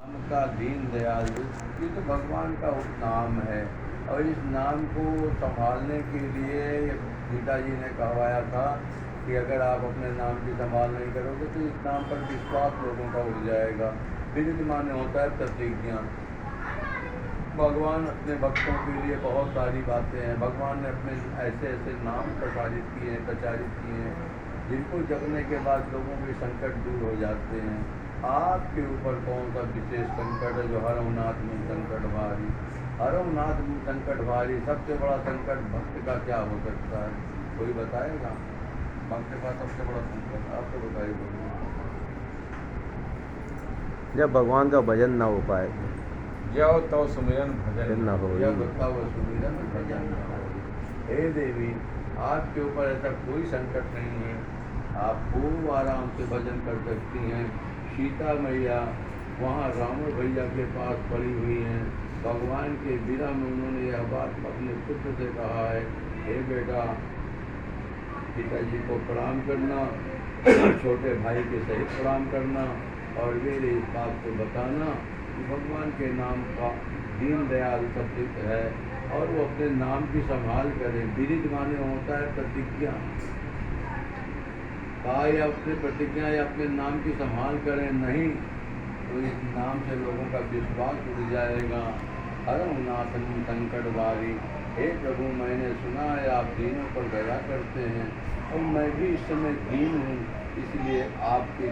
नाम का दीन दयाल, ये तो भगवान का उपनाम है। और इस नाम को संभालने के लिए गीता जी ने कहवाया था कि अगर आप अपने नाम की संभाल नहीं करोगे तो इस नाम पर विश्वास लोगों का उड़ जाएगा। विदित माने होता है प्रतिज्ञा। भगवान अपने भक्तों के लिए बहुत सारी बातें हैं। भगवान ने अपने ऐसे ऐसे नाम प्रचारित किए हैं जिनको जपने के बाद लोगों के संकट दूर हो जाते हैं। आपके ऊपर कौन सा विशेष संकट है जो हरहुनाथ में संकट भारी? हरहुनाथ में संकट भारी, सबसे बड़ा संकट भक्त का क्या हो सकता है? कोई बताएगा? भक्त का सबसे बड़ा संकट आप तो बताइए। जब भगवान का भजन ना हो पाए, जब तो सुमिरन भजन न हो। जब बताओ सुमिरन भजन न हो। हे देवी, आपके ऊपर ऐसा कोई संकट नहीं है। आप खूब आराम से भजन कर सकती हैं। सीता मैया वहाँ रावण भैया के पास पड़ी हुई हैं। भगवान के विरह में उन्होंने यह बात अपने पुत्र से कहा है, हे बेटा, सीता जी को प्रणाम करना, छोटे भाई के सहित प्रणाम करना और मेरे इस बात को बताना कि भगवान के नाम का दीन दयाल शब्द है और वो अपने नाम की संभाल करें। विदित माने होता है प्रतिज्ञा। कहा या अपने प्रतिज्ञा या अपने नाम की संभाल करें, नहीं तो इस नाम से लोगों का विश्वास उड़ जाएगा। हरहुनाथ संकट भारी, हे प्रभु, मैंने सुना है आप दीनों पर दया करते हैं और मैं भी इस समय दीन हूँ, इसलिए आपके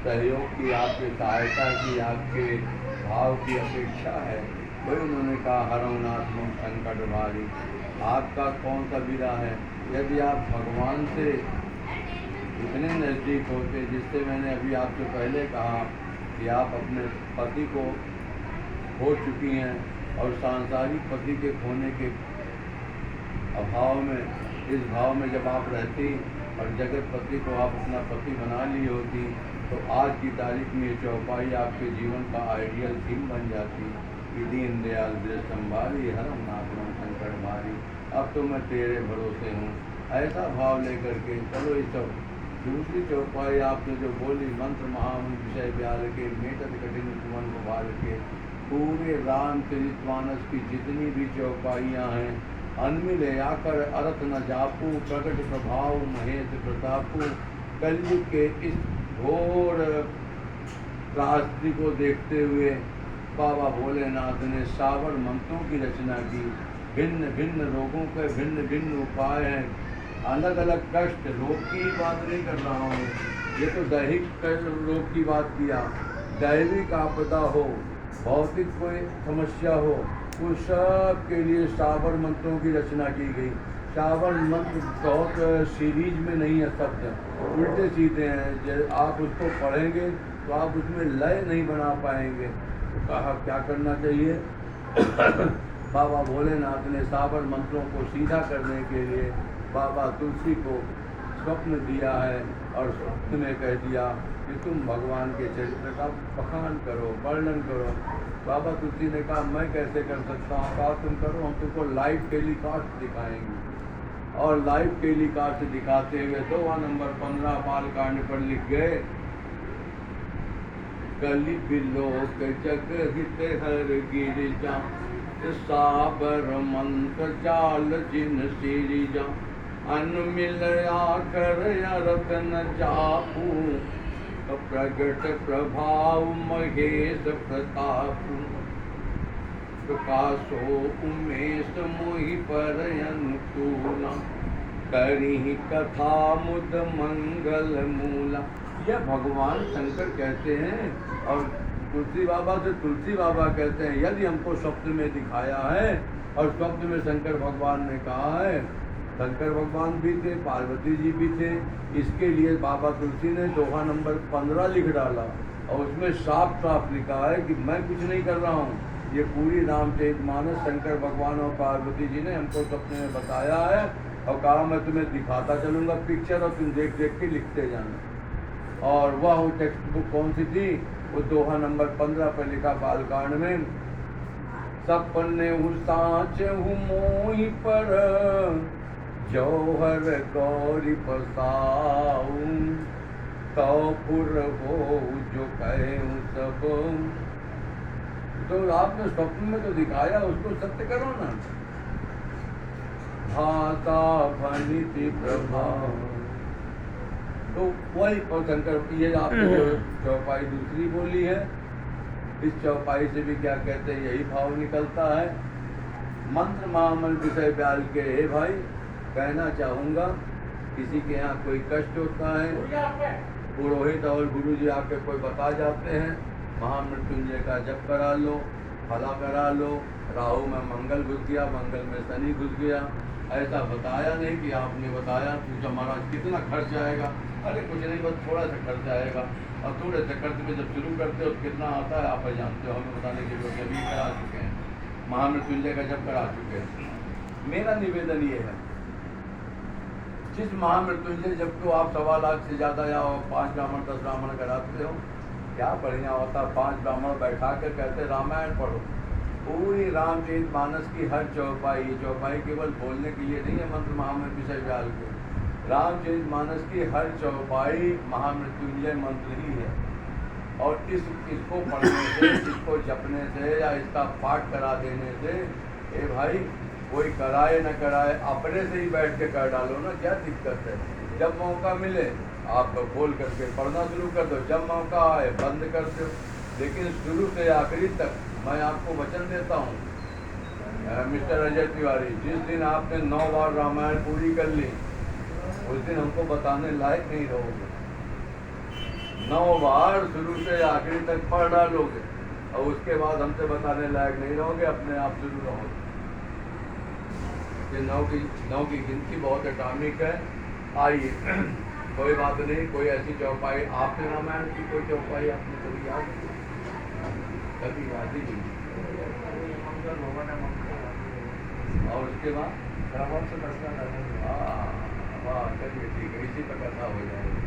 सहयोग की, आपके सहायता की, आपके भाव की अपेक्षा है। वही उन्होंने कहा, हरहुनाथ संकट भारी। आपका कौन सा विरा है? यदि आप भगवान से इतने नज़दीक होते, जिससे मैंने अभी आपसे पहले कहा कि आप अपने पति को खो चुकी हैं और सांसारिक पति के खोने के अभाव में, इस भाव में जब आप रहती और जगत पति को आप अपना पति बना ली होती तो आज की तारीख में ये चौपाई आपके जीवन का आइडियल थीम बन जाती कि दीन दयाल ब्रज संभारी, हरहुनाथ संकट भारी। अब तो मैं तेरे भरोसे हूँ, ऐसा भाव लेकर के चलो। इस दूसरी चौपाई आपने जो बोली, मंत्र महामंत्र विषय ब्याल के मेटत कठिन सुमन उभार के, पूरे रामचरितमानस की जितनी भी चौपाइयाँ हैं, अनमिल आकर अरथ न जापू, प्रकट प्रभाव महेश प्रतापू। कलयुग के इस घोर त्रासदी को देखते हुए बाबा भोलेनाथ ने सावर मंत्रों की रचना की। भिन्न भिन्न रोगों के भिन्न भिन्न उपाय हैं, अलग अलग कष्ट। रोग की बात नहीं कर रहा हूँ, ये तो दैहिक रोग की बात किया। दैविक आपदा हो, भौतिक कोई समस्या हो, उस सब के लिए सावर मंत्रों की रचना की गई। सावर मंत्र बहुत सीरीज में नहीं है, शब्द उल्टे सीधे हैं। जब आप उसको पढ़ेंगे तो आप उसमें लय नहीं बना पाएंगे। तो कहा क्या करना चाहिए? बाबा भोलेनाथ ने सावर मंत्रों को सीधा करने के लिए बाबा तुलसी को स्वप्न दिया है और स्वप्न में कह दिया कि तुम भगवान के चरित्र का बखान करो, वर्णन करो। बाबा तुलसी ने कहा, मैं कैसे कर सकता हूँ? कहा तुम करो, हम तुमको लाइव टेलीकास्ट दिखाएंगे। और लाइव टेलीकास्ट दिखाते हुए दोहा नंबर 15 बालकांड पर लिख गए, कलि बिलोक जग हित हर गिरिजा, साबर मंत्र जाल जिन सिरिजा, अनमिल आकर अरथ न जापू, प्रगट प्रभाव महेश प्रतापू, प्रकाशो उमेश मोहि पर अनुकूला, करी कथा मुद मंगल मूला। यह भगवान शंकर कहते हैं और तुलसी बाबा से तुलसी बाबा कहते हैं, यदि हमको स्वप्न में दिखाया है और स्वप्न में शंकर भगवान ने कहा है। शंकर भगवान भी थे, पार्वती जी भी थे। इसके लिए बाबा तुलसी ने दोहा नंबर 15 लिख डाला और उसमें साफ साफ लिखा है कि मैं कुछ नहीं कर रहा हूँ। ये पूरी रामचरितमानस शंकर भगवान और पार्वती जी ने हमको सपने में बताया है और कहा मैं तुम्हें दिखाता चलूँगा पिक्चर और तुम देख देख के लिखते जाना। और वह वो टेक्स्ट बुक कौन सी थी? वो दोहा नंबर 15 पर लिखा बालकांड में, सपने साँच हूँ मोहि पर, जौहर गौरी पसाऊं, तौपुर हो जो कहे सब। तो आपने स्वप्न में तो दिखाया, उसको सत्य करो ना। भाषा फलिति प्रभाव, तो वही और शंकर ये आपने जो चौपाई दूसरी बोली है, इस चौपाई से भी क्या कहते हैं, यही भाव निकलता है। मंत्र महामल विषय ब्याल के, हे भाई कहना चाहूँगा, किसी के यहाँ कोई कष्ट होता है, पुरोहित और गुरु जी आके कोई बता जाते हैं, महामृत्युंजय का जप करा लो, फला करा लो, राहु में मंगल घुस गया, मंगल में शनि घुस गया, ऐसा बताया नहीं कि आपने बताया। पूछा महाराज कितना खर्च आएगा? अरे कुछ नहीं, बस थोड़ा सा खर्च आएगा। और थोड़े से खर्च में जब शुरू करते हो तो कितना आता है आप जानते हो, हमें बताने के लिए अभी करा चुके हैं, महामृत्युंजय का जप करा चुके हैं। मेरा निवेदन ये है, जिस महामृत्युंजय जब को आप 1.25 लाख से ज़्यादा या 5 ब्राह्मण 10 ब्राह्मण कराते हो, क्या बढ़िया होता। 5 ब्राह्मण बैठा कर कहते रामायण पढ़ो, पूरी रामचरित मानस की हर चौपाई, ये चौपाई केवल बोलने के लिए नहीं है मंत्र महामृत विषय व्याल के, रामचरित मानस की हर चौपाई महामृत्युंजय मंत्र ही है। और इसको पढ़ने से, इसको जपने से या इसका पाठ करा देने से, ए भाई कोई कराए न कराए, अपने से ही बैठ के कर डालो ना, क्या दिक्कत है। जब मौका मिले आप खोल करके पढ़ना शुरू कर दो, जब मौका आए बंद कर दो, लेकिन शुरू से आखिरी तक मैं आपको वचन देता हूँ मिस्टर अजय तिवारी, जिस दिन आपने 9 बार रामायण पूरी कर ली, उस दिन हमको बताने लायक नहीं रहोगे। 9 बार शुरू से आखिरी तक पढ़ डालोगे और उसके बाद हमसे बताने लायक नहीं रहोगे, अपने आप शुरू रहोगे। ये 9 की गिनती बहुत एटॉमिक है। आइए कोई बात नहीं, कोई ऐसी चौपाई आपने रामायण की कोई चौपाई आपने कभी याद कभी याद ही नहीं। और उसके बाद वाह चलिए ठीक है, इसी पर कथा हो जाएगी,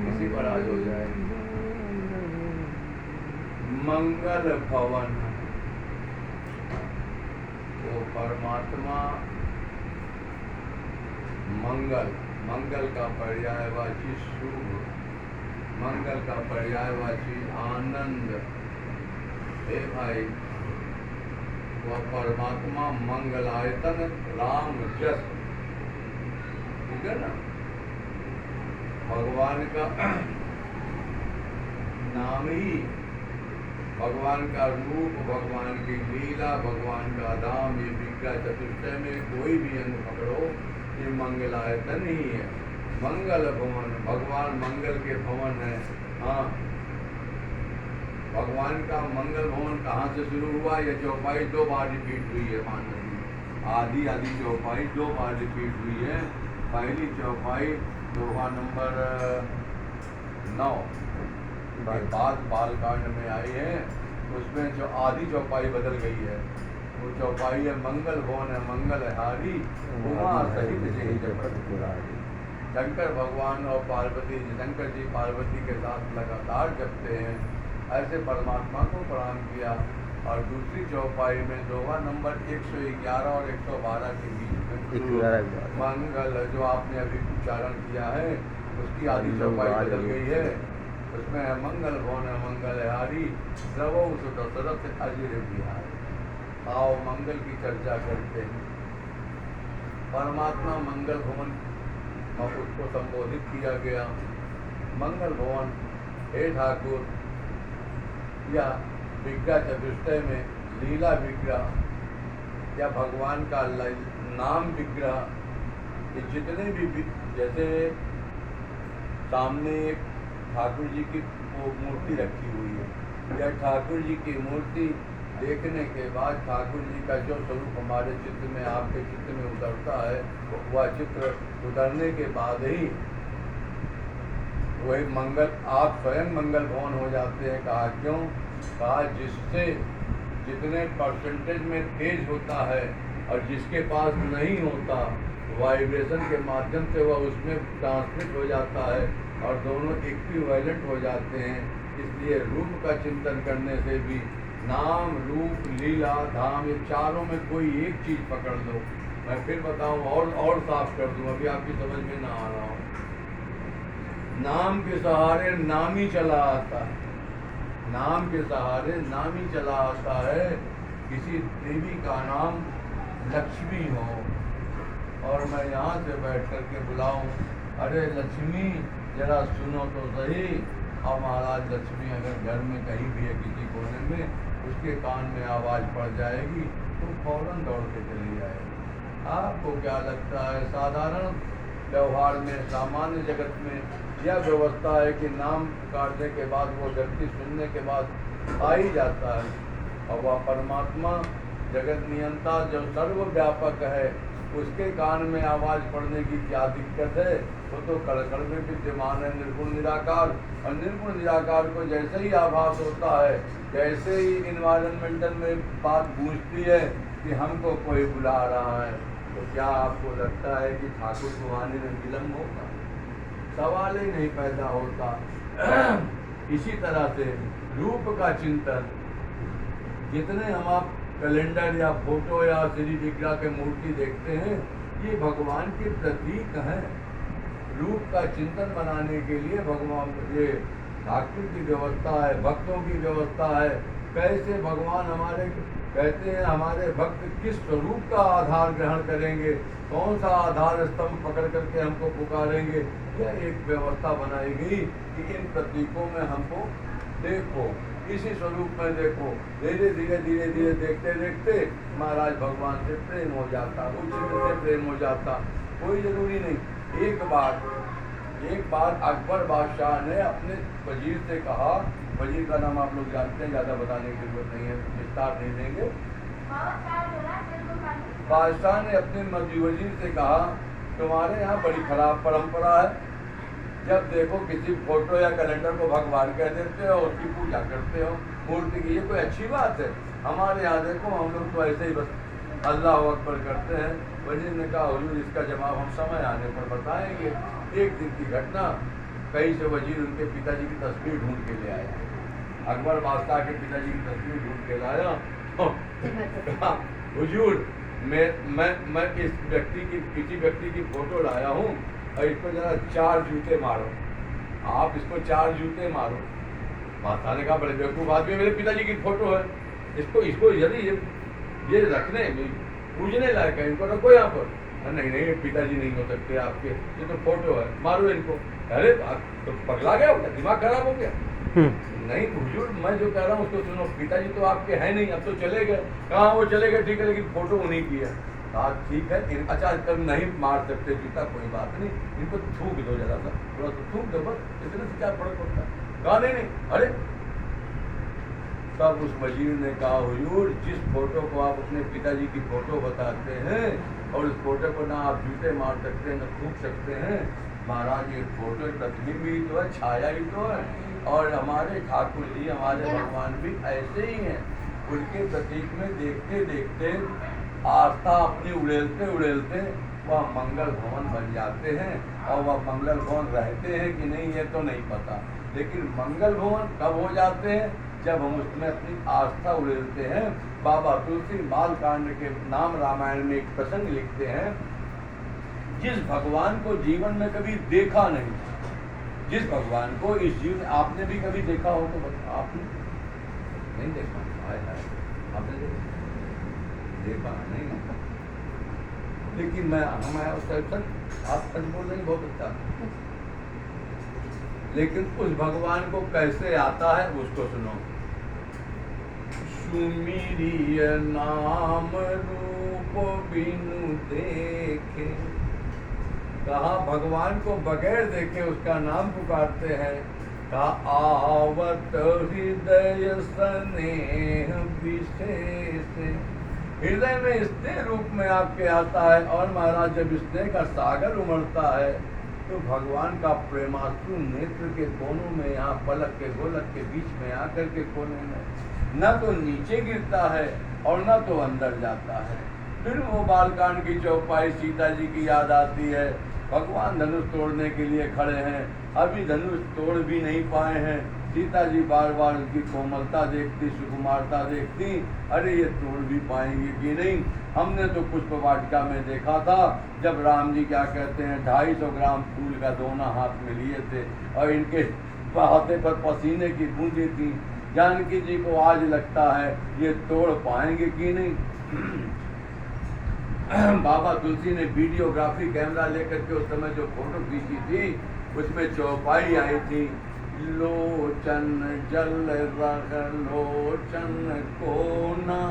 इसी पर आज हो जाएगी। मंगल भवन, वो परमात्मा मंगल, मंगल का पर्यायवाची शुभ, मंगल का पर्यायवाची आनंद। हे भाई वह परमात्मा मंगलायतन राम जस, ठीक है ना। भगवान का नाम ही, भगवान का रूप, भगवान की लीला, भगवान का धाम, ये विद्या चतुष्टय में कोई भी अंग पकड़ो, ये मंगलायतन ही है। मंगल भवन, भगवान मंगल के भवन है। हाँ, भगवान का मंगल भवन कहाँ से शुरू हुआ? ये चौपाई 2 बार रिपीट हुई है मानव जी, आधी चौपाई 2 बार रिपीट हुई है। पहली चौपाई दोहा नंबर 9 के बाद बालकांड में आई है, उसमें जो आधी चौपाई बदल गई है, वो चौपाई है मंगल भवन है मंगल हारी, उमा सहित जय जगत पुरारी। शंकर भगवान और पार्वती, शंकर जी पार्वती के साथ लगातार जपते हैं, ऐसे परमात्मा को प्रणाम किया। और दूसरी चौपाई में दोहा नंबर 111 और 112 के बीच में मंगल जो आपने अभी उच्चारण किया है, उसकी आधी चौपाई बदल गई है, उसमें है मंगल भवन है मंगल हारी, द्रवो सुदशरथ अजय बिहारी। आओ मंगल की चर्चा करते हैं। परमात्मा मंगल भवन और उसको संबोधित किया गया, मंगल भवन हे ठाकुर, या विग्रह चतुष्टय में लीला विग्रह या भगवान का नाम विग्रह, ये जितने भी, जैसे सामने एक ठाकुर जी की वो मूर्ति रखी हुई है, या ठाकुर जी की मूर्ति देखने के बाद ठाकुर जी का जो स्वरूप हमारे चित्त में, आपके चित्त में उतरता है, वह चित्र उतरने के बाद ही वही मंगल, आप स्वयं मंगल भवन हो जाते हैं। कहा क्यों? कहा जिससे जितने परसेंटेज में तेज होता है और जिसके पास नहीं होता, वाइब्रेशन के माध्यम से वह उसमें ट्रांसमिट हो जाता है और दोनों इक्विवेलेंट हो जाते हैं। इसलिए रूप का चिंतन करने से भी नाम, रूप, लीला, धाम, ये चारों में कोई एक चीज पकड़ लो। मैं फिर बताऊं और साफ कर दूं, अभी आपकी समझ में ना आ रहा हो। नाम के सहारे नाम ही चला आता है, नाम के सहारे नाम ही चला आता है। किसी देवी का नाम लक्ष्मी हो और मैं यहाँ से बैठ कर के बुलाऊं, अरे लक्ष्मी जरा सुनो तो सही। अब महाराज लक्ष्मी अगर घर में कहीं भी है किसी कोने में, उसके कान में आवाज़ पड़ जाएगी तो फौरन दौड़ के चली जाएगी। आपको क्या लगता है साधारण व्यवहार में, सामान्य जगत में यह व्यवस्था है कि नाम पुकारने के बाद वो व्यक्ति सुनने के बाद आ ही जाता है, और वह परमात्मा जगत नियंता जो सर्वव्यापक है उसके कान में आवाज़ पड़ने की क्या दिक्कत है। वो तो कड़ में विद्यमान है, निर्गुण निराकार, और निर्गुण निराकार को जैसे ही आभास होता है, जैसे ही इन्वायरमेंटल में बात गूंजती है कि हमको कोई बुला रहा है, तो क्या आपको लगता है कि ठाकुर को आने में विलम्ब होगा? सवाल ही नहीं पैदा होता। इसी तरह से रूप का चिंतन, जितने हम आप कैलेंडर या फोटो या श्री विग्रह के मूर्ति देखते हैं, ये भगवान के प्रतीक हैं। रूप का चिंतन बनाने के लिए भगवान, ये ठाकुर की व्यवस्था है, भक्तों की व्यवस्था है। कैसे भगवान हमारे कहते हैं हमारे भक्त किस स्वरूप का आधार ग्रहण करेंगे, कौन सा आधार स्तंभ पकड़ करके हमको पुकारेंगे, यह एक व्यवस्था बनाई गई कि इन प्रतीकों में हमको देखो, इसी स्वरूप में देखो। धीरे धीरे धीरे धीरे देखते देखते महाराज भगवान से प्रेम हो जाता, उचित से प्रेम हो जाता। कोई जरूरी नहीं। एक बार अकबर बादशाह ने अपने वजीर से कहा, वजीर का नाम आप लोग जानते हैं, ज़्यादा बताने की जरूरत नहीं है, विस्तार नहीं देंगे। बादशाह ने अपने वजीर से कहा, तुम्हारे यहाँ बड़ी खराब परंपरा है, जब देखो किसी फोटो या कैलेंडर को भगवान कह देते हो, उसकी पूजा करते हो मूर्ति की, ये कोई अच्छी बात है? हमारे यहाँ देखो हम लोग तो ऐसे ही बस अल्लाह अकबर करते हैं। वजीर ने कहा, हुजूर इसका जवाब हम समय आने पर बताएंगे। एक दिन की घटना, कहीं से वजीर उनके पिताजी की तस्वीर ढूंढ के ले आया। अकबर बादशाह के पिताजी की तस्वीर ढूंढ के लाया। हुजूर मैं इस किसी व्यक्ति की फोटो लाया हूँ और इसको जरा 4 जूते मारो। आप इसको 4 जूते मारो। बादशाह ने कहा, बड़े बेवकूफ आदमी, मेरे पिताजी की फोटो है, इसको यदि ये रखने पूजने लायक है, इनको रखो यहाँ पर। नहीं पिताजी नहीं हो सकते आपके, ये तो फोटो है, मारो इनको। अरे तो पगला गया, दिमाग खराब हो गया? नहीं हुजूर, मैं जो कह रहा हूँ उसको सुनो, पिताजी तो आपके हैं नहीं, अब तो चले गए। कहाँ वो चले गए, ठीक है, लेकिन फोटो उन्हीं की है। कहा ठीक है, अच्छा तब नहीं मार सकते जूता, कोई बात नहीं, इनको थूक दो जरा सा, थोड़ा सा थूक दो बस, इतने से क्या फर्क पड़ता है? कहा नहीं। अरे तब उस वजीर ने कहा, हुजूर जिस फोटो को आप अपने पिताजी की फोटो बताते हैं और उस फोटो को ना आप जूते मार सकते हैं, ना थूक सकते हैं, महाराज ये फोटो प्रतिबिंब ही तो है, छाया ही तो है। और हमारे ठाकुर जी, हमारे भगवान भी ऐसे ही हैं। उनके प्रतीक में देखते देखते आस्था अपनी उड़ेलते वह मंगल भवन बन जाते हैं। और वह मंगल भवन रहते हैं कि नहीं ये तो नहीं पता, लेकिन मंगल भवन कब हो जाते हैं, जब हम उसमें अपनी आस्था उड़ेलते हैं। बाबा तुलसी बालकांड के नाम रामायण में एक प्रसंग लिखते हैं, जिस भगवान को जीवन में कभी देखा नहीं, जिस भगवान को इस जीवन आपने भी कभी देखा हो तो आपने नहीं देखा, आपने देखा नहीं, लेकिन मैं आप सच बोल रहे बहुत अच्छा, लेकिन उस भगवान को कैसे आता है उसको सुनो। सुमिरिय नाम रूप बिनु देखे, कहा भगवान को बगैर देखे उसका नाम पुकारते हैं। कहा आवत हृदय स्नेह विशेष, हृदय में स्नेह रूप में आपके आता है। और महाराज जब स्नेह का सागर उमड़ता है तो भगवान का प्रेमाश्रु नेत्र के कोनों में, यहाँ पलक के गोलक के बीच में आकर के कोने में न तो नीचे गिरता है और न तो अंदर जाता है। फिर वो बालकांड की चौपाई सीता जी की याद आती है। भगवान धनुष तोड़ने के लिए खड़े हैं, अभी धनुष तोड़ भी नहीं पाए हैं, सीता जी बार बार उनकी कोमलता देखती, सुकुमारता देखती, अरे ये तोड़ भी पाएंगे कि नहीं। हमने तो पुष्प वाटिका में देखा था, जब राम जी क्या कहते हैं 250 ग्राम फूल का दोना हाथ में लिए थे और इनके हाथे पर पसीने की बूंदें थी। जानकी जी को आज लगता है ये तोड़ पाएंगे कि नहीं। बाबा तुलसी ने वीडियोग्राफी कैमरा लेकर के उस समय जो फोटो खींची थी, उसमें चौपाई आई थी, लोचन जल रख लोचन कोना।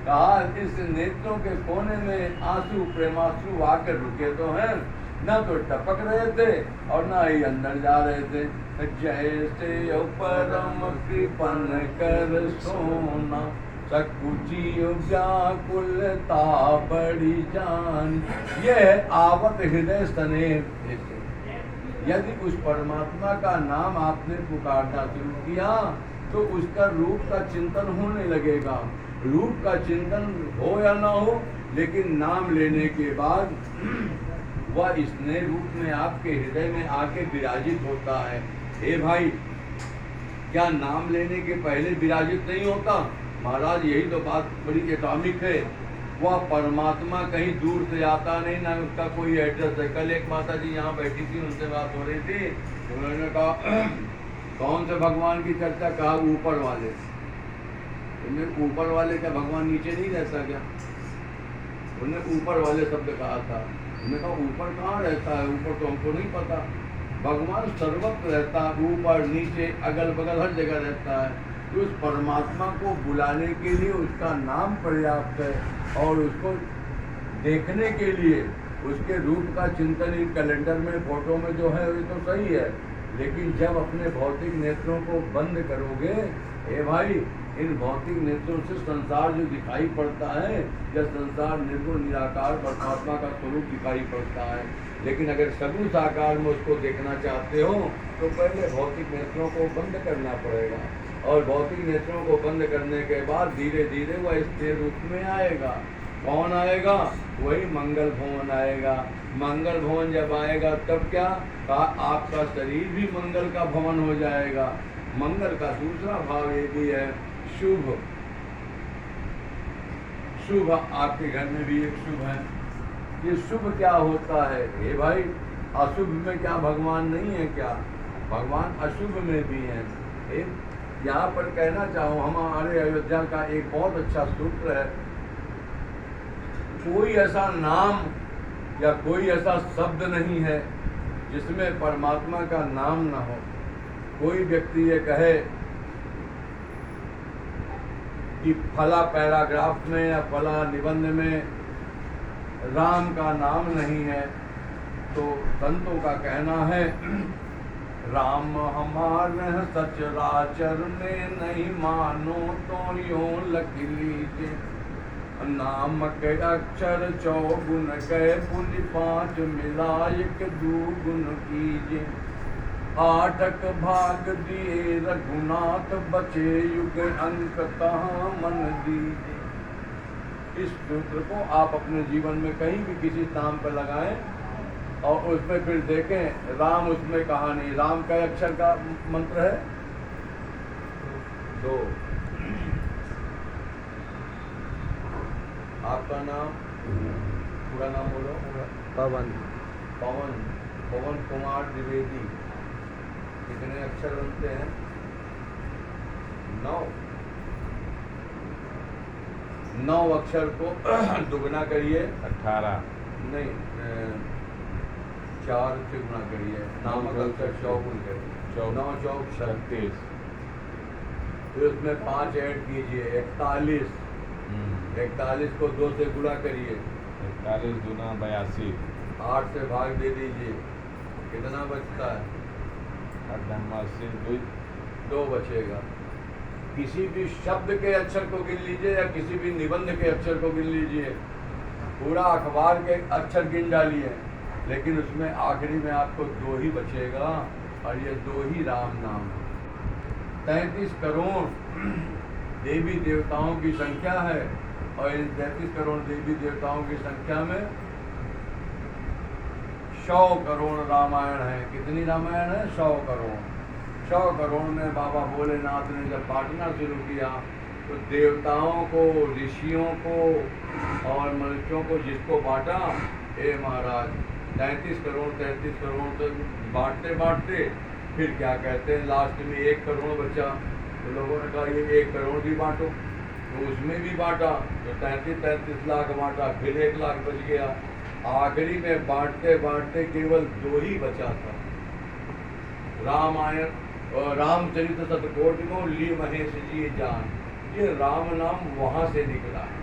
कहा इस नेत्रों के कोने में आंसू प्रेमाश्रु आकर रुके तो हैं, न तो टपक रहे थे और न ही अंदर जा रहे थे। जैसे परम कृपन कर सोना, सकुची व्याकुलता बड़ी जान। यह आवत हृदय स्नेह। यदि उस परमात्मा का नाम आपने पुकारना शुरू किया तो उसका रूप का चिंतन होने लगेगा। रूप का चिंतन हो या ना हो, लेकिन नाम लेने के बाद वह स्नेह रूप में आपके हृदय में आके विराजित होता है। हे भाई, क्या नाम लेने के पहले विराजित नहीं होता? महाराज यही तो बात बड़ी एटॉमिक है। वह परमात्मा कहीं दूर से आता नहीं, ना उसका कोई एड्रेस है। कल एक माता जी यहाँ बैठी थी, उनसे बात हो रही थी, उन्होंने कहा कौन से भगवान की चर्चा? कहा ऊपर वाले। उन्हें ऊपर वाले क्या भगवान नीचे नहीं रहता क्या? उन्हें ऊपर वाले शब्द कहा था। उन्होंने कहा ऊपर कहाँ रहता है? ऊपर तो हमको नहीं पता। भगवान सर्वत्र रहता है, ऊपर नीचे अगल बगल हर जगह रहता है। तो उस परमात्मा को बुलाने के लिए उसका नाम पर्याप्त है, और उसको देखने के लिए उसके रूप का चिंतन इन कैलेंडर में, फोटो में जो है वो तो सही है, लेकिन जब अपने भौतिक नेत्रों को बंद करोगे, हे भाई, इन भौतिक नेत्रों से संसार जो दिखाई पड़ता है, यह संसार निर्गुण निराकार परमात्मा का स्वरूप दिखाई पड़ता है। लेकिन अगर सगुण साकार में उसको देखना चाहते हो तो पहले भौतिक नेत्रों को बंद करना पड़ेगा, और भौतिक नेत्रों को बंद करने के बाद धीरे धीरे वह स्थिर रूप में आएगा। कौन आएगा? वही मंगल भवन आएगा। मंगल भवन जब आएगा तब क्या? आपका शरीर भी मंगल का भवन हो जाएगा। मंगल का दूसरा भाव ये भी है शुभ। शुभ आपके घर में भी एक शुभ है। ये शुभ क्या होता है? हे भाई, अशुभ में क्या भगवान नहीं है क्या? भगवान अशुभ में भी है। यहाँ पर कहना चाहूँ, हमारे अयोध्या का एक बहुत अच्छा सूत्र है, कोई ऐसा नाम या कोई ऐसा शब्द नहीं है जिसमें परमात्मा का नाम ना हो। कोई व्यक्ति ये कहे कि फला पैराग्राफ में या फला निबंध में राम का नाम नहीं है, तो संतों का कहना है राम हमारे सचराचर में नहीं मानो तो यूं लख लीजिए। नाम के अक्षर 4 गुण गए, पुनि 5 मिलायक 2 गुण कीजिए। 8 भाग दिए रघुनाथ, बचे युग अंक तहाँ मन दीजिए। इस सूत्र को आप अपने जीवन में कहीं भी किसी स्थान पर लगाएं और उसमें फिर देखें राम उसमें कहा नहीं। राम का अक्षर का मंत्र है 2। आपका नाम, पूरा नाम बोलो। पवन। पवन, पवन कुमार द्विवेदी। कितने अक्षर बनते हैं? 9 अक्षर को दुगना करिए। 18 नहीं, 4 से गुना करिए। नामक अक्षर 4 गुण करिए। 9 चौक 36। फिर उसमें 5 ऐड कीजिए, 41। 41 को 2 से गुणा करिए। 41 दूना 82। 8 से भाग दे दीजिए, कितना बचता है? 8 से 2 बचेगा। किसी भी शब्द के अक्षर को गिन लीजिए या किसी भी निबंध के अक्षर को गिन लीजिए, पूरा अखबार के अक्षर गिन डालिए, लेकिन उसमें आखिरी में आपको 2 ही बचेगा, और ये 2 ही राम नाम है। 33 करोड़ देवी देवताओं की संख्या है, और इन 33 करोड़ देवी देवताओं की संख्या में 100 करोड़ रामायण है। कितनी रामायण है? 100 करोड़। 100 करोड़ में बाबा भोलेनाथ ने जब बांटना शुरू किया तो देवताओं को, ऋषियों को और मनुष्यों को जिसको बांटा, हे महाराज 33 करोड़ तक बांटते बांटते फिर क्या कहते हैं, लास्ट में 1 करोड़ बचा। तो लोगों ने कहा ये 1 करोड़ भी बांटो, तो उसमें भी बांटा, तो 33 लाख बांटा, फिर 1 लाख बच गया। आखिरी में बांटते बांटते केवल 2 ही बचा था। रामायण और रामचरित शतकोटियों ली महेश जी जान, ये राम नाम वहां से निकला है।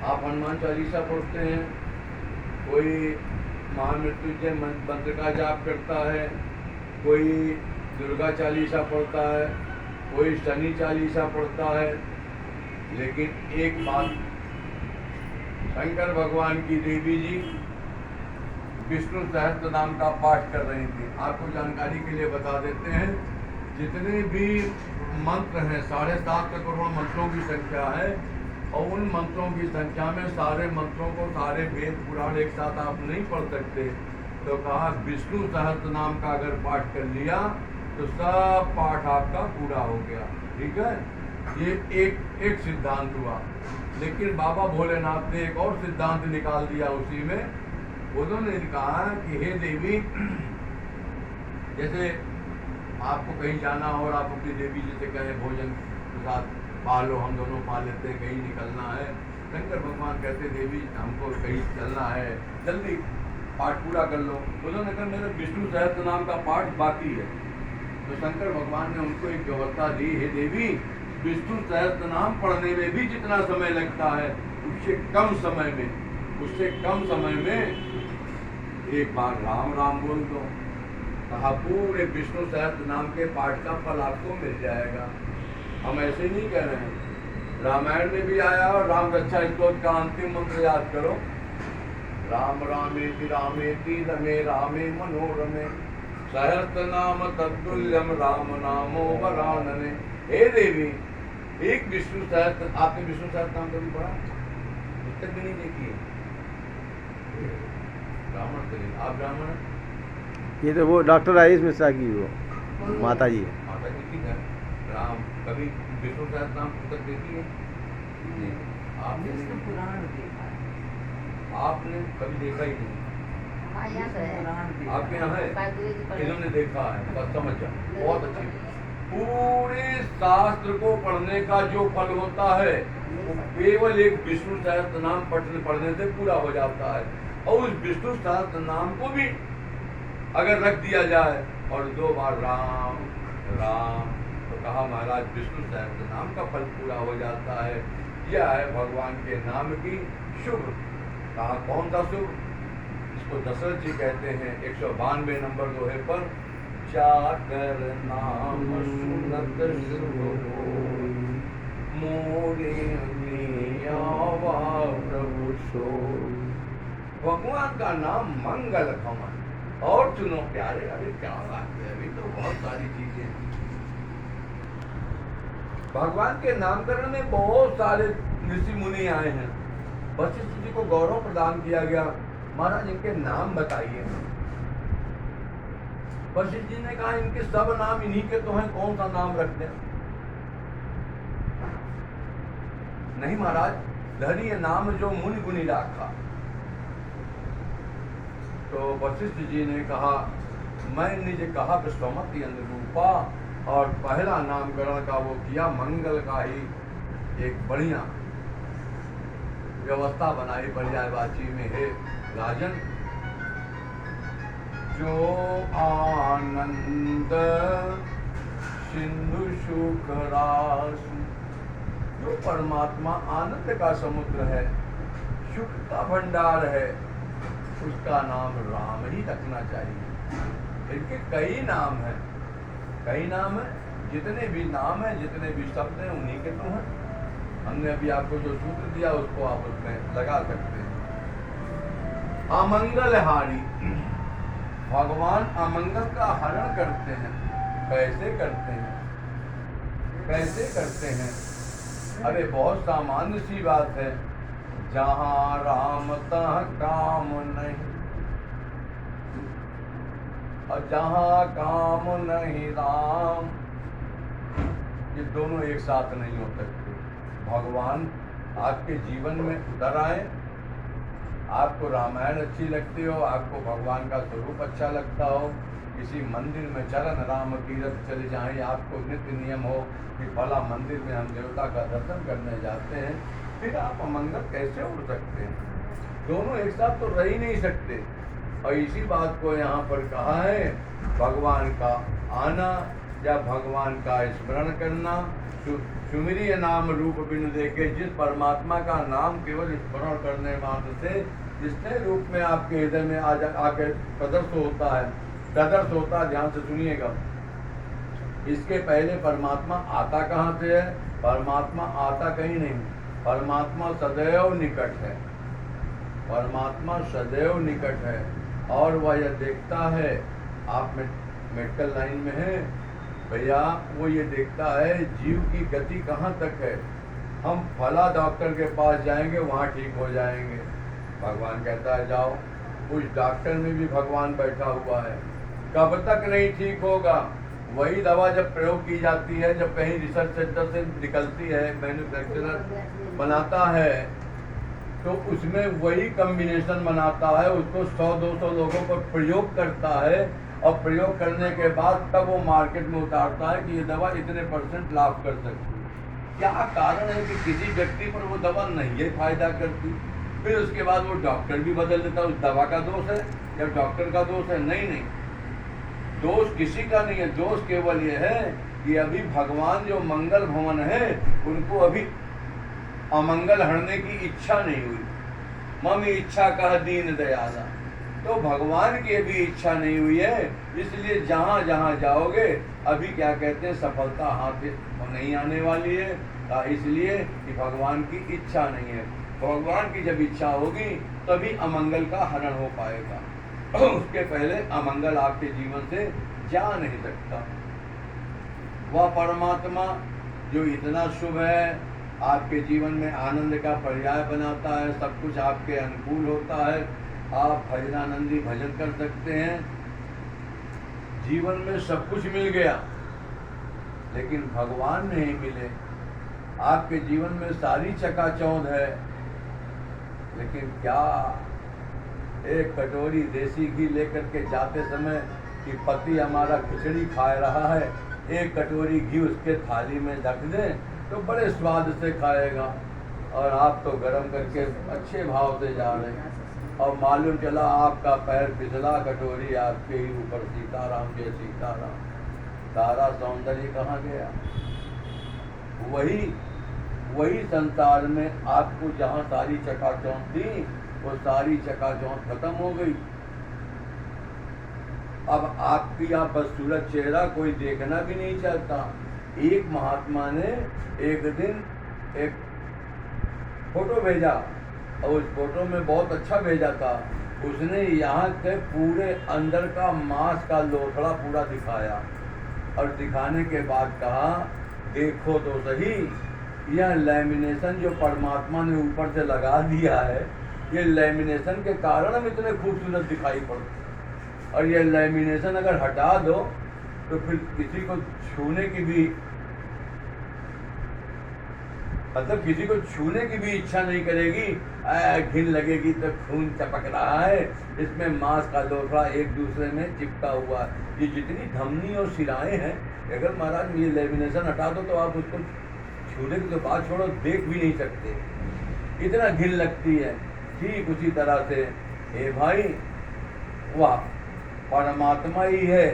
आप हनुमान चालीसा पढ़ते हैं, कोई महामृत्युंजय मंत्र का जाप करता है, कोई दुर्गा चालीसा पढ़ता है, कोई शनि चालीसा पढ़ता है, लेकिन एक बात, शंकर भगवान की देवी जी विष्णु सहस्त्र नाम का पाठ कर रही थी। आपको जानकारी के लिए बता देते हैं, जितने भी मंत्र हैं 7.5 करोड़ मंत्रों की संख्या है, और उन मंत्रों की संख्या में सारे मंत्रों को, सारे वेद पुराण एक साथ आप नहीं पढ़ सकते। तो कहा विष्णु सहस्त्र नाम का अगर पाठ कर लिया तो सब पाठ आपका पूरा हो गया। ठीक है, ये एक सिद्धांत हुआ। लेकिन बाबा भोलेनाथ ने एक और सिद्धांत निकाल दिया उसी में। उन्होंने कहा कि हे देवी, जैसे आपको कहीं जाना हो और आप अपनी देवी जी से कहें भोजन के साथ पा लो, हम दोनों पा लेते हैं, कहीं निकलना है। शंकर भगवान कहते देवी हमको कहीं चलना है, जल्दी पाठ पूरा कर लो। उन्होंने कहा मेरे विष्णु सहस्त्र नाम का पाठ बाकी है। तो शंकर भगवान ने उनको एक व्यवस्था दी, हे देवी विष्णु सहस्त्र नाम पढ़ने में भी जितना समय लगता है उससे कम समय में एक बार राम राम बोल दो। कहा पूरे विष्णु सहस्त्र नाम के पाठ का फल आपको मिल जाएगा। हम ऐसे नहीं कह रहे हैं, रामायण में भी आया और राम रक्षा स्तोत्र का अंतिम मंत्र याद करो, राम रामेति रामेति रमे रामे मनोरमे सहस्त्र नाम तत्तुल्यम राम नामो वरानने। हे देवी, एक विष्णु सहस्त्र, आपने विष्णु सहस्त्र नाम कभी पढ़ा? पुस्तक भी नहीं देखी है? ब्राह्मण तो नहीं, आप ब्राह्मण? ये तो वो डॉक्टर आयुष मिश्रा की वो माता जी की है। राम कभी विष्णु सहस्त्र नाम पुस्तक देखी है? नहीं। आपने विष्णु पुराण देखा है। आपने कभी देखा ही नहीं? हमारे यहाँ है। आपके यहाँ है? इन्होंने देखा है, बस समझ जाओ, बहुत अच्छी। पूरे शास्त्र को पढ़ने का जो फल होता है वो केवल एक विष्णु सहस्त्र नाम पढ़ने से पूरा हो जाता है। और उस विष्णु सहस्त्र नाम को भी अगर रख दिया जाए और 2 बार राम राम, तो कहा महाराज विष्णु सहस्त्र नाम का फल पूरा हो जाता है। यह है भगवान के नाम की शुभ। कहा कौन सा शुभ? इसको दशरथ जी कहते हैं 192 नंबर दोहे पर, चाकर नाम सुनत शुभ होय, मोरे आवा प्रभु सोय। भगवान का नाम मंगल खमन। और सुनो प्यारे, अरे क्या बात है, अभी तो बहुत सारी चीजें हैं। भगवान के नामकरण में बहुत सारे ऋषि मुनि आए हैं। वशिष्ठ जी को गौरव प्रदान किया गया, महाराज इनके नाम बताइए। वशिष्ठ जी ने कहा इनके सब नाम इन्हीं के तो हैं, कौन सा नाम रख दें? नहीं महाराज, धनी नाम जो मुनि गुनी राखा। तो वशिष्ठ जी ने कहा मैं निज कहा विश्वमति अनुरूपा, और पहला नामकरण का वो किया, मंगल का ही एक बढ़िया व्यवस्था बनाई पर्यायवाची में। हे राजन, जो आनंद सिंधु सुख राशि, जो परमात्मा आनंद का समुद्र है, सुख का भंडार है, उसका नाम राम ही रखना चाहिए। इनके कई नाम हैं, कई नाम है, जितने भी नाम है, जितने भी शब्द हैं उन्हीं के तो हैं। हमने अभी आपको जो सूत्र दिया उसको आप उसमें लगा सकते हैं। अमंगल हारी, भगवान अमंगल का हरण करते हैं। कैसे करते हैं? कैसे करते हैं? अरे बहुत सामान्य सी बात है, जहाँ राम तहाँ काम नहीं। और जहाँ काम नहीं राम, ये दोनों एक साथ नहीं हो सकते। भगवान आपके जीवन में उतर आए, आपको रामायण अच्छी लगती हो, आपको भगवान का स्वरूप अच्छा लगता हो, किसी मंदिर में चरण राम तीरथ चले जाएं, आपको नित्य नियम हो कि फला मंदिर में हम देवता का दर्शन करने जाते हैं, फिर आप अमंगल कैसे उड़ सकते हैं? दोनों एक साथ तो रह ही नहीं सकते। और इसी बात को यहाँ पर कहा है, भगवान का आना या भगवान का स्मरण करना, सुमिरिय नाम रूप बिनु देखे, जिस परमात्मा का नाम केवल स्मरण करने मात्र से जिसने रूप में आपके हृदय में आके प्रदर्श होता है, ध्यान से सुनिएगा। इसके पहले परमात्मा आता कहाँ से है? परमात्मा आता कहीं नहीं, परमात्मा सदैव निकट है, परमात्मा सदैव निकट है। और वह यह देखता है, आप मेडिकल लाइन में हैं भैया, वो ये देखता है जीव की गति कहाँ तक है। हम फला डॉक्टर के पास जाएंगे, वहाँ ठीक हो जाएंगे, भगवान कहता है जाओ। उस डॉक्टर में भी भगवान बैठा हुआ है, कब तक नहीं ठीक होगा। वही दवा जब प्रयोग की जाती है, जब कहीं रिसर्च सेंटर से निकलती है, मैन्युफैक्चरर बनाता है, तो उसमें वही कॉम्बिनेशन बनाता है, उसको 100-200 लोगों को प्रयोग करता है, और प्रयोग करने के बाद तब वो मार्केट में उतारता है कि ये दवा इतने % लाभ कर सकती है। क्या कारण है कि किसी व्यक्ति पर वो दवा नहीं है फायदा करती, फिर उसके बाद वो डॉक्टर भी बदल देता है। उस दवा का दोष है या डॉक्टर का दोष है? नहीं, दोष किसी का नहीं है। दोष केवल ये है कि अभी भगवान जो मंगल भवन है, उनको अभी अमंगल हरने की इच्छा नहीं हुई। मम इच्छा कह दीन दयाला, तो भगवान की भी इच्छा नहीं हुई है, इसलिए जहाँ जहाँ जाओगे अभी क्या कहते हैं, सफलता हाथ नहीं आने वाली है, इसलिए कि भगवान की इच्छा नहीं है। भगवान की जब इच्छा होगी तभी अमंगल का हरण हो पाएगा, उसके पहले अमंगल आपके जीवन से जा नहीं सकता। वह परमात्मा जो इतना शुभ है, आपके जीवन में आनंद का पर्याय बनाता है, सब कुछ आपके अनुकूल होता है, आप भजनानंदी भजन कर सकते हैं। जीवन में सब कुछ मिल गया लेकिन भगवान नहीं मिले। आपके जीवन में सारी चकाचौंध है, लेकिन क्या एक कटोरी देसी घी लेकर के जाते समय कि पति हमारा खिचड़ी खा रहा है, एक कटोरी घी उसके थाली में रख दें तो बड़े स्वाद से खाएगा, और आप तो गरम करके अच्छे भाव से जा रहे हैं, और मालूम चला आपका पैर फिसला, कटोरी आपके ही ऊपर। सीताराम जय सीताराम, सारा सौंदर्य कहाँ गया? वही संसार में आपको जहाँ सारी चकाचौंध थी, वो सारी चकाचौंध खत्म हो गई। अब आपकी आप बदसूरत चेहरा कोई देखना भी नहीं चाहता। एक महात्मा ने एक दिन एक फोटो भेजा, और उस फोटो में बहुत अच्छा भेजा था। उसने यहाँ के पूरे अंदर का मांस का लोथड़ा पूरा दिखाया, और दिखाने के बाद कहा देखो तो सही, यह लैमिनेशन जो परमात्मा ने ऊपर से लगा दिया है, ये लैमिनेशन के कारण हम इतने खूबसूरत दिखाई पड़ते, और ये लैमिनेशन अगर हटा दो तो फिर किसी को छूने की भी, मतलब किसी को छूने की भी इच्छा नहीं करेगी, घिन लगेगी। तो खून चपक रहा है, इसमें मांस का लोथड़ा एक दूसरे में चिपका हुआ है। ये जितनी धमनी और सिराएं हैं, अगर महाराज ये लेमिनेशन हटा दो तो आप उसको छूने की तो बात छोड़ो, देख भी नहीं सकते, इतना घिन लगती है। ठीक उसी तरह से हे भाई, वह परमात्मा ही है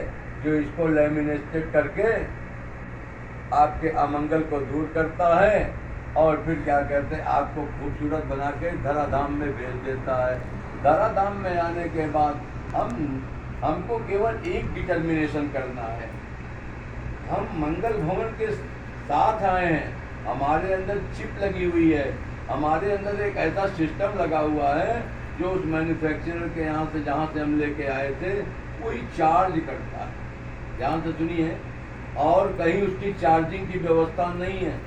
जो इसको लेमिनेटेड करके आपके अमंगल को दूर करता है, और फिर क्या कहते हैं, आपको खूबसूरत बना के धराधाम में भेज देता है। धराधाम में आने के बाद हमको केवल एक डिटर्मिनेशन करना है, हम मंगल भवन के साथ आए हैं, हमारे अंदर चिप लगी हुई है, हमारे अंदर एक ऐसा सिस्टम लगा हुआ है जो उस मैन्युफैक्चरर के यहाँ से, जहाँ से हम लेके आए थे, कोई चार्ज करता है। ध्यान से सुनिए, और कहीं उसकी चार्जिंग की व्यवस्था नहीं है।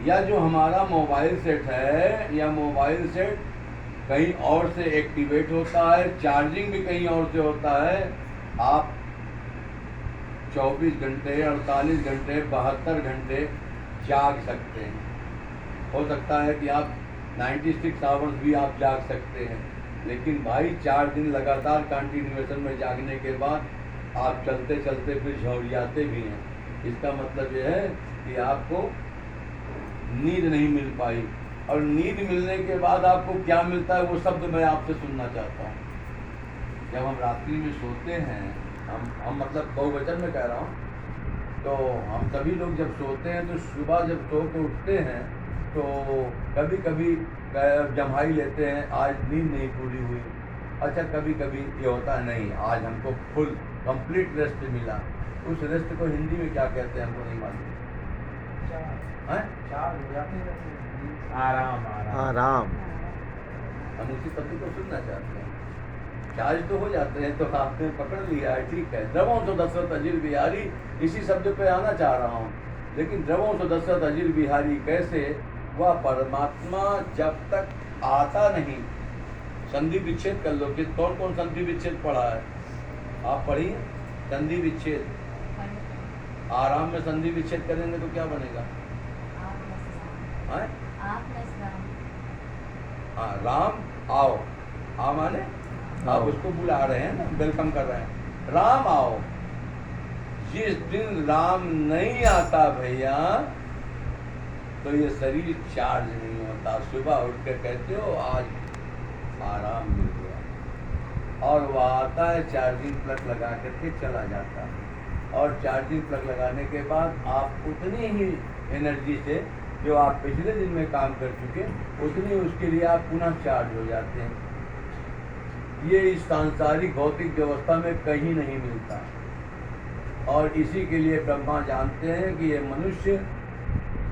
या जो हमारा मोबाइल सेट है, या मोबाइल सेट कहीं और से एक्टिवेट होता है, चार्जिंग भी कहीं और से होता है। आप 24 घंटे, 48 घंटे, 72 घंटे जाग सकते हैं। हो सकता है कि आप 96 आवर्स भी आप जाग सकते हैं, लेकिन भाई 4 दिन लगातार कंटिन्यूएशन में जागने के बाद आप चलते चलते फिर झौरियाते भी हैं। इसका मतलब यह है कि आपको नींद नहीं मिल पाई, और नींद मिलने के बाद आपको क्या मिलता है वो शब्द मैं आपसे सुनना चाहता हूँ। जब हम रात्रि में सोते हैं, हम मतलब बहुवचन में कह रहा हूँ, तो हम सभी लोग जब सोते हैं तो सुबह जब सो के उठते हैं तो कभी कभी जम्हाई लेते हैं, आज नींद नहीं पूरी हुई। अच्छा, कभी कभी ये होता है नहीं, आज हमको फुल कंप्लीट रेस्ट मिला। उस रेस्ट को हिंदी में क्या कहते हैं हमको नहीं मालूम। आराम आराम। हम उसी शब्द को सुनना चाहते हैं। चार्ज तो हो जाते हैं, तो आपने पकड़ लिया है, ठीक है। द्रवों तो दशरथ अजीर बिहारी, इसी शब्द पे आना चाह रहा हूँ। लेकिन द्रवों तो दशरथ अजीर बिहारी कैसे? वह परमात्मा जब तक आता नहीं, संधि विच्छेद कर लो कि कौन कौन संधि विच्छेद पढ़ा है? आप पढ़िए संधि विच्छेद। आराम में संधि विच्छेद करेंगे तो क्या बनेगा? हाँ, राम आओ। आ माने आप उसको बुला रहे हैं ना, वेलकम कर रहे हैं। राम आओ। जिस दिन राम नहीं आता भैया, तो ये शरीर चार्ज नहीं होता। सुबह उठ के कहते हो आज आराम मिल गया, और वह आता है, चार्जिंग प्लग लगा करके चला जाता है। और चार्जिंग प्लग लगाने के बाद आप उतनी ही एनर्जी से जो आप पिछले दिन में काम कर चुके, उतनी उसके लिए आप पुनः चार्ज हो जाते हैं। ये इस सांसारिक भौतिक व्यवस्था में कहीं नहीं मिलता, और इसी के लिए ब्रह्मा जानते हैं कि ये मनुष्य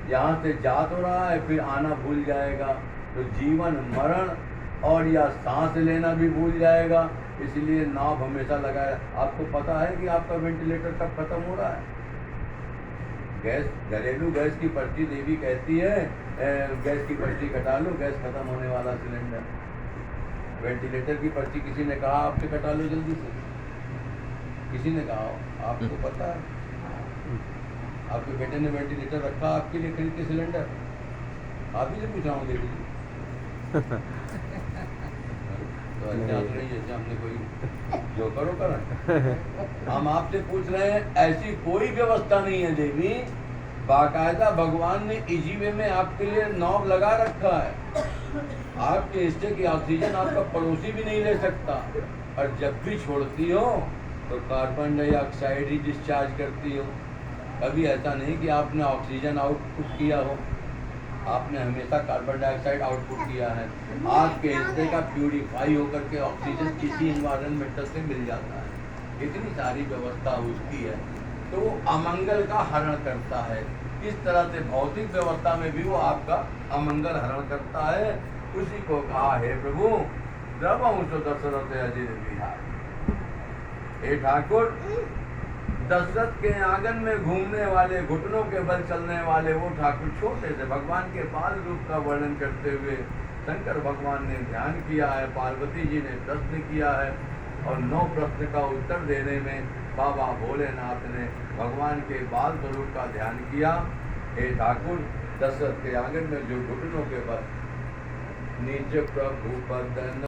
यहाँ से जा तो रहा है, फिर आना भूल जाएगा, तो जीवन मरण और या सांस लेना भी भूल जाएगा। इसलिए नाव हमेशा लगाया। आपको पता है कि आपका वेंटिलेटर कब खत्म हो रहा है? गैस, घरेलू गैस की पर्ची देवी कहती है, गैस की पर्ची कटा लो, गैस खत्म होने वाला सिलेंडर। वेंटिलेटर की पर्ची किसी ने कहा आपसे कटा लो जल्दी से? किसी ने कहा? आपको पता है? आपके बेटे ने वेंटिलेटर रखा आपके लिए खरीद के सिलेंडर? आप ही से पूछ रहा हूँ देवी जी। तो अच्छा नहीं, जैसे हमने कोई जो करो करें। हम आपसे पूछ रहे हैं, ऐसी कोई व्यवस्था नहीं है देवी। बाकायदा भगवान ने इजी वे में आपके लिए नॉब लगा रखा है। आपके हिस्से की ऑक्सीजन आपका पड़ोसी भी नहीं ले सकता, और जब भी छोड़ती हो तो कार्बन डाइऑक्साइड ही डिस्चार्ज करती हो। कभी ऐसा नहीं कि आपने ऑक्सीजन आउटपुट किया हो, आपने हमेशा कार्बन डाइऑक्साइड आउटपुट किया है। आपके हिस्से का प्यूरिफाई होकर के ऑक्सीजन किसी इन्वायरमेंटल से मिल जाता है। इतनी सारी व्यवस्था उसकी है, तो वो अमंगल का हरण करता है। इस तरह से भौतिक व्यवस्था में भी वो आपका अमंगल हरण करता है। उसी को कहा है प्रभु द्रवंश दशरथ अजीर बिहार। हे ठाकुर, दशरथ के आंगन में घूमने वाले, घुटनों के बल चलने वाले वो ठाकुर छोटे से भगवान के बाल रूप का वर्णन करते हुए शंकर भगवान ने ध्यान किया है, पार्वती जी ने प्रश्न किया है, और 9 प्रश्न का उत्तर देने में बाबा भोलेनाथ ने भगवान के बाल स्वरूप का ध्यान किया। हे ठाकुर, दशरथ के आंगन में जो घुटनों के बल नीचे प्रभु बदन